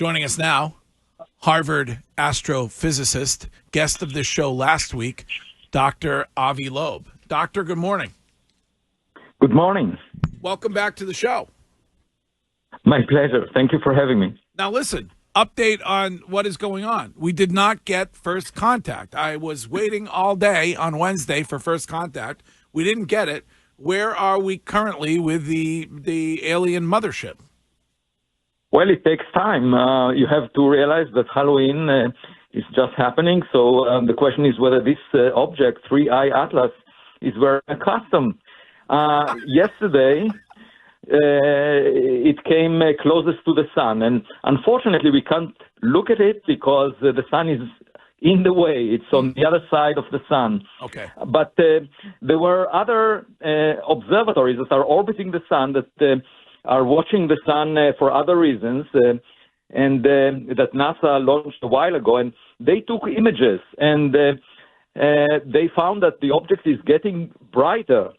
Joining us now, Harvard Astrophysicist, guest of this show last week, Dr. Avi Loeb. Doctor, good morning. Good morning. Welcome back to the show. My pleasure. Thank you for having me. Now listen, update on what is going on. We did not get first contact. I was waiting all day on Wednesday for first contact. We didn't get it. Where are we currently with the alien mothership? Well, it takes time. You have to realize that Halloween is just happening. So the question is whether this object, 3I Atlas, is very accustomed. Yesterday, it came closest to the sun. And unfortunately, we can't look at it because the sun is in the way. It's on the other side of the sun. Okay. But there were other observatories that are orbiting the sun that are watching the sun for other reasons, and that NASA launched a while ago. And they took images, and they found that the object is getting brighter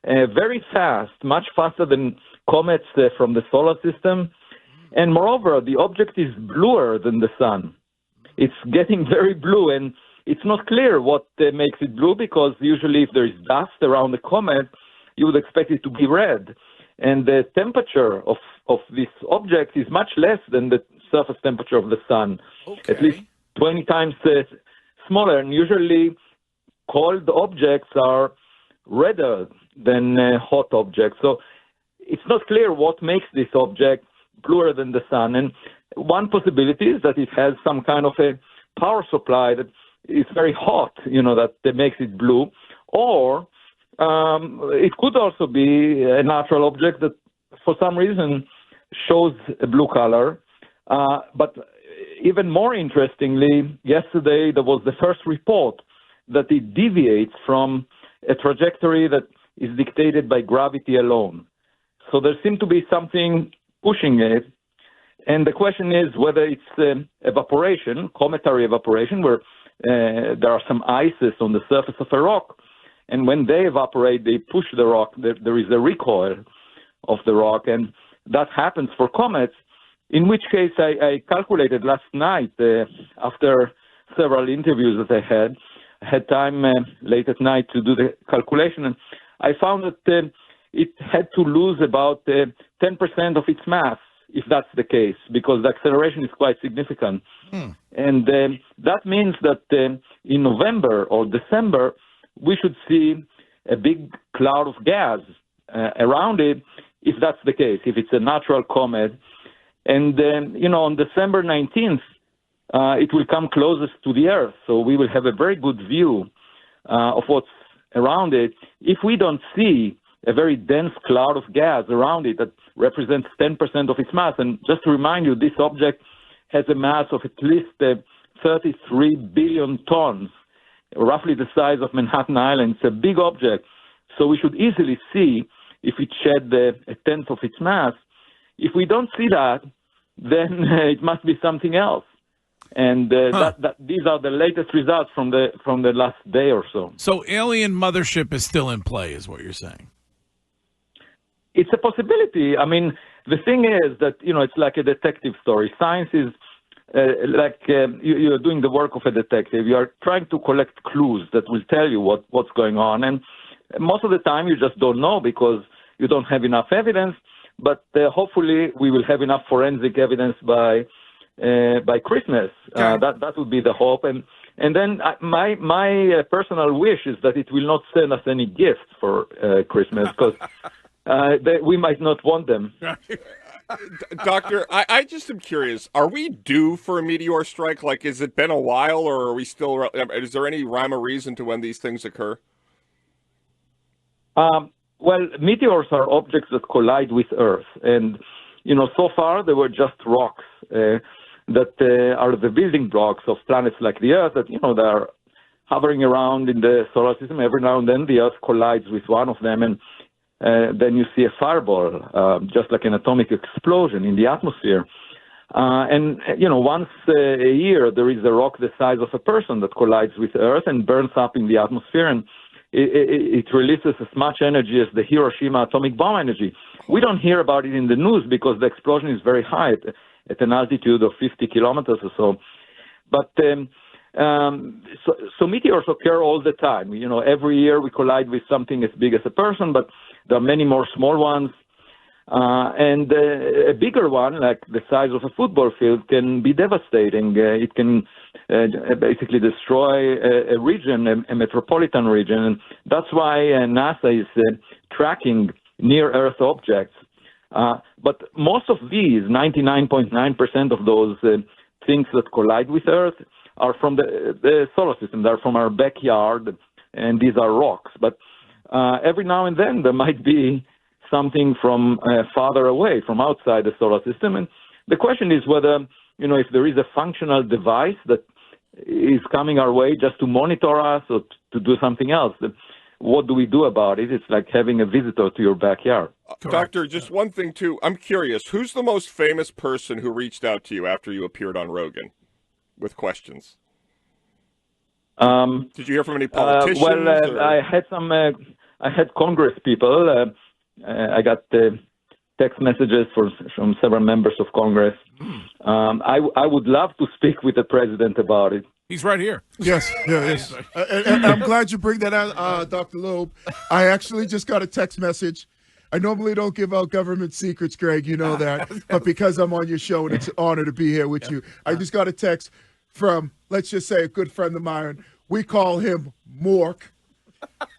very fast, much faster than comets from the solar system. And moreover, the object is bluer than the sun. It's getting very blue, and it's not clear what makes it blue, because usually if there is dust around the comet, you would expect it to be red. And the temperature of this object is much less than the surface temperature of the sun, at least 20 times smaller. And usually cold objects are redder than hot objects. So it's not clear what makes this object bluer than the sun. And one possibility is that it has some kind of a power supply that is very hot, that makes it blue. Or it could also be a natural object that for some reason shows a blue color. But even more interestingly, yesterday there was the first report that it deviates from a trajectory that is dictated by gravity alone. So there seemed to be something pushing it. And the question is whether it's evaporation, cometary evaporation, where there are some ices on the surface of a rock. And when they evaporate, they push the rock. There is a recoil of the rock. And that happens for comets, in which case I calculated last night, after several interviews that I had time late at night to do the calculation. And I found that it had to lose about 10% of its mass, if that's the case, because the acceleration is quite significant. And that means that in November or December, we should see a big cloud of gas around it, if that's the case, if it's a natural comet. And then, on December 19th, it will come closest to the Earth, so we will have a very good view of what's around it. If we don't see a very dense cloud of gas around it that represents 10% of its mass, and just to remind you, this object has a mass of at least 33 billion tons, roughly the size of Manhattan Island. It's a big object, so we should easily see if it shed a tenth of its mass. If we don't see that, then it must be something else. And these are the latest results from the last day or so. So alien mothership is still in play, is what you're saying? It's a possibility. I mean, the thing is that, it's like a detective story. Science is you're doing the work of a detective. You are trying to collect clues that will tell you what's going on. And most of the time you just don't know because you don't have enough evidence. But hopefully we will have enough forensic evidence by Christmas. That would be the hope. And then my personal wish is that it will not send us any gifts for Christmas, because we might not want them. Doctor, I just am curious. Are we due for a meteor strike? Like, has it been a while, or are we still? Is there any rhyme or reason to when these things occur? Well, meteors are objects that collide with Earth, and so far they were just rocks that are the building blocks of planets like the Earth. That they are hovering around in the solar system. Every now and then, the Earth collides with one of them, and then you see a fireball, just like an atomic explosion in the atmosphere. And once a year, there is a rock the size of a person that collides with Earth and burns up in the atmosphere, and it releases as much energy as the Hiroshima atomic bomb energy. We don't hear about it in the news because the explosion is very high, at an altitude of 50 kilometers or so. But so meteors occur all the time. You know, every year we collide with something as big as a person, but there are many more small ones. And a bigger one, like the size of a football field, can be devastating. It can basically destroy a region, a metropolitan region. And that's why NASA is tracking near-Earth objects. But most of these, 99.9% of those things that collide with Earth, are from the solar system. They're from our backyard, and these are rocks. But every now and then there might be something from farther away, from outside the solar system. And the question is whether, you know, if there is a functional device that is coming our way just to monitor us or to do something else. What do we do about it? It's like having a visitor to your backyard. Doctor, just one thing, too. I'm curious. Who's the most famous person who reached out to you after you appeared on Rogan with questions? Did you hear from any politicians? I had some. I had Congress people. I got text messages from several members of Congress. I would love to speak with the president about it. He's right here. Yes, yes. And I'm glad you bring that out, Dr. Loeb. I actually just got a text message. I normally don't give out government secrets, Greg. You know that. But because I'm on your show and it's an honor to be here with you, I just got a text from, let's just say, a good friend of mine. We call him Mork.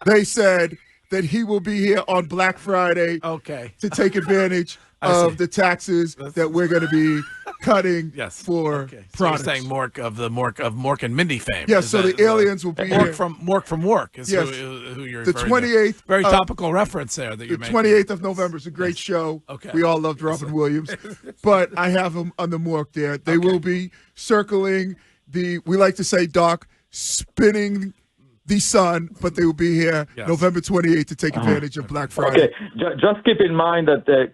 They said that he will be here on Black Friday to take advantage of the taxes that we're going to be cutting for products. So you're saying Mork of Mork and Mindy fame. Yes, so the aliens will be Mork here. From Mork is who you're the referring 28th, to. Very topical reference there that you're making. The 28th of November is a great show. Okay. We all loved Robin Williams. But I have them on the Mork there. They will be circling we like to say, Doc, spinning the sun, but they will be here November 28th to take advantage of Black Friday. Okay, just keep in mind that the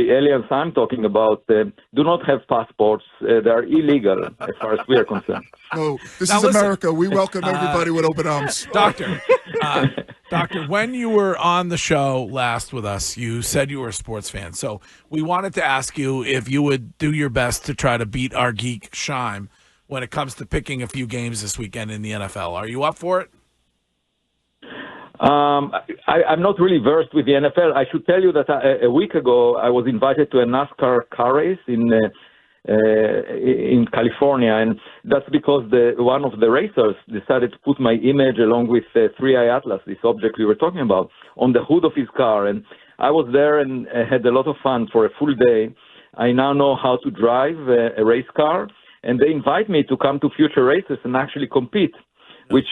aliens I'm talking about do not have passports. They are illegal as far as we are concerned. No, this is America. We welcome everybody with open arms. Doctor, when you were on the show last with us, you said you were a sports fan. So we wanted to ask you if you would do your best to try to beat our geek Scheim when it comes to picking a few games this weekend in the NFL. Are you up for it? I'm not really versed with the NFL. I should tell you that a week ago I was invited to a NASCAR car race in California, and that's because one of the racers decided to put my image along with 3i Atlas, this object we were talking about, on the hood of his car. And I was there and had a lot of fun for a full day. I now know how to drive a race car, and they invite me to come to future races and actually compete, which,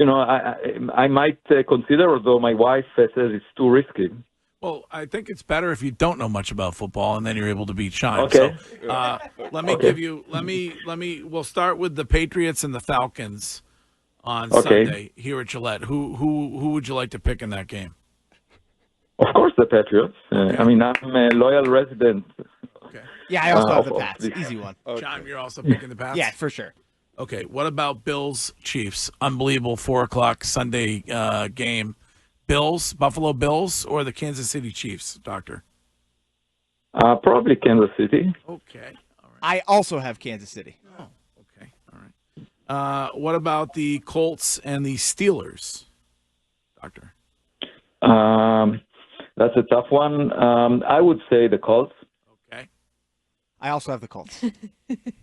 I might consider, although my wife says it's too risky. Well, I think it's better if you don't know much about football, and then you're able to beat Scheim. Okay. So, we'll start with the Patriots and the Falcons on Sunday here at Gillette. Who would you like to pick in that game? Of course, the Patriots. I'm a loyal resident. Okay. Yeah, I also have the Pats. Easy one. Scheim, you're also picking the Pats? Yeah, for sure. Okay, what about Bills Chiefs? Unbelievable 4:00 Sunday game. Bills, Buffalo Bills, or the Kansas City Chiefs, Doctor? Probably Kansas City. Okay, all right. I also have Kansas City. Oh, okay, all right. What about the Colts and the Steelers, Doctor? That's a tough one. I would say the Colts. Okay. I also have the Colts.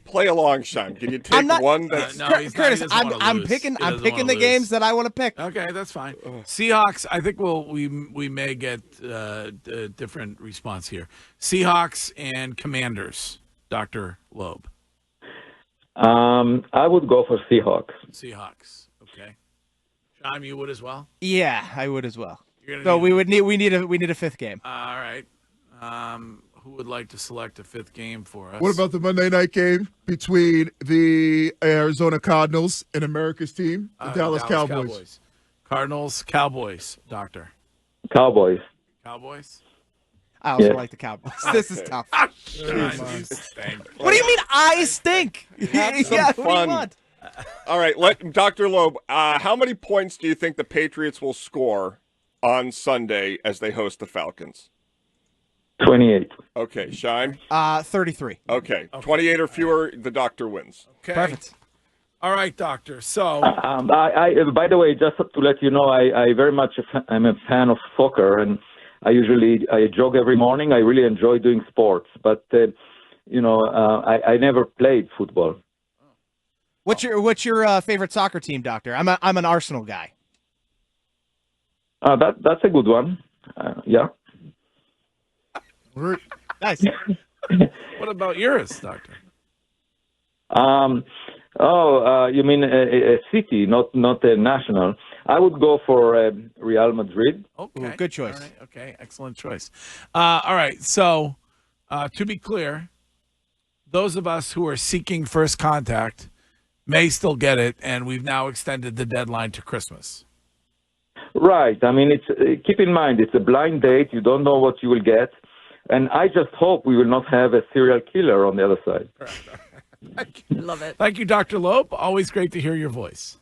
Play along, Scheim. Can you take one that's... Curtis, I'm picking the games that I want to pick. Okay, that's fine. Seahawks, I think we may get a different response here. Seahawks and Commanders, Dr. Loeb. I would go for Seahawks. Seahawks, okay. Scheim, you would as well? Yeah, I would as well. So we need a fifth game. All right. Who would like to select a fifth game for us? What about the Monday night game between the Arizona Cardinals and America's team, the Dallas Cowboys? Cardinals, Cowboys, Doctor. Cowboys. Cowboys? I also like the Cowboys. This is tough. You stink. What do you mean I stink? Have some fun. What do you want? All right, Dr. Loeb, how many points do you think the Patriots will score on Sunday as they host the Falcons? 28. Okay, Scheim. 33. Okay, 28 or fewer, the doctor wins. Okay. Perfect. All right, doctor. So, By the way, just to let you know, I very much I'm a fan of soccer, and I jog every morning. I really enjoy doing sports, but I never played football. What's your favorite soccer team, doctor? I'm an Arsenal guy. That's a good one. Yeah. Nice. what about yours, doctor? You mean a city, not a national? I would go for Real Madrid. Okay. Ooh, good choice. All right. Okay, excellent choice. All right. So, to be clear, those of us who are seeking first contact may still get it, and we've now extended the deadline to Christmas. Right. I mean, it's keep in mind it's a blind date. You don't know what you will get, and I just hope we will not have a serial killer on the other side. Love it. Thank you, Dr. Loeb. Always great to hear your voice.